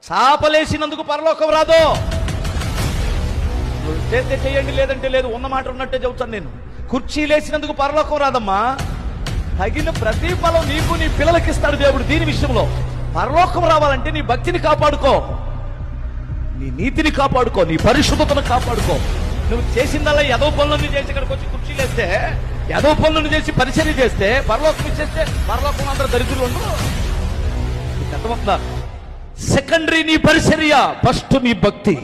చాపలేసినందుకు పరలోకం రాదు. చేస్తే చేయండి, లేదంటే లేదు. ఉన్న మాట ఉన్నట్టే చెబుతాను నేను. కుర్చీలేసినందుకు పరలోకం రాదమ్మా. తగిన ప్రతిఫలం నీకు నీ పిల్లలకి ఇస్తాడు దేవుడు. దీని విషయంలో పరలోకం రావాలంటే నీ భక్తిని కాపాడుకో, నీ నీతిని కాపాడుకో, నీ పరిశుద్ధతను కాపాడుకో. నువ్వు చేసిందల్లా ఏదో పనులను చేసి ఇక్కడికి వచ్చి కుర్చీలేస్తే, ఏదో పనులను చేసి పరిచర్య చేస్తే పరలోకం ఇచ్చేస్తే పరలోకం అందరూ దరిద్రులు ఉండరు. అర్థమవుతుందా? సెకండరీ నీ పరిచర్య, ఫస్ట్ నీ భక్తి,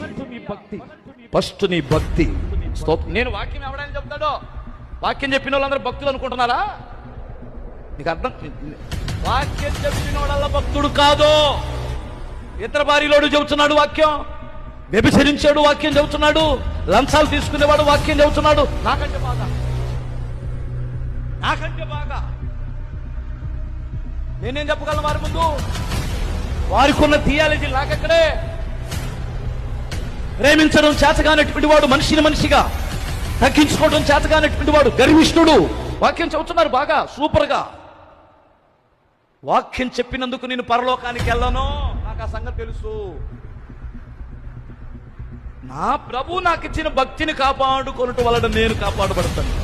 ఫస్ట్ నీ భక్తి. నేను వాక్యం ఎవడని చెప్తాడో, వాక్యం చెప్పిన వాళ్ళందరూ భక్తులు అనుకుంటున్నారా? నీకు అర్థం? వాక్యం చెప్పిన వాళ్ళ భక్తుడు కాదు. ఇతర భార్యలోడు చెబుతున్నాడు వాక్యం, వ్యభిచరించాడు వాక్యం చెబుతున్నాడు, లంచాలు తీసుకునేవాడు వాక్యం చెబుతున్నాడు. నాకంటే బాగా, నాకంటే బాగా నేనేం చెప్పగలను వారి ముందు? వారికి ఉన్న థియాలజీ నాకెక్కడే. ప్రేమించడం చేతగానటువంటి వాడు మనిషిని మనిషిగా, తగ్గించుకోవడం చేతగానటువంటి వాడు గర్విష్ఠుడు. వాక్యం చెబుతున్నారు బాగా, సూపర్గా. వాక్యం చెప్పినందుకు నేను పరలోకానికి వెళ్ళను, నాకు ఆ సంగతి తెలుసు. నా ప్రభు నాకు ఇచ్చిన భక్తిని కాపాడుకొనటం వలన నేను కాపాడబడతాను.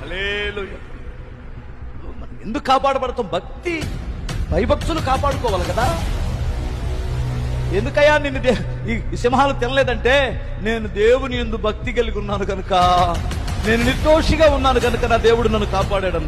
హల్లెలూయా. ఎందుకు కాపాడబడతాం? భక్తి, భయభక్తులు కాపాడుకోవాలి కదా. ఎందుకయ్యా నిన్ను ఈ సింహాలు తినలేదంటే, నేను దేవుని యందు భక్తి కలిగి ఉన్నాను కనుక, నేను నిర్దోషిగా ఉన్నాను కనుక నా దేవుడు నన్ను కాపాడాడు.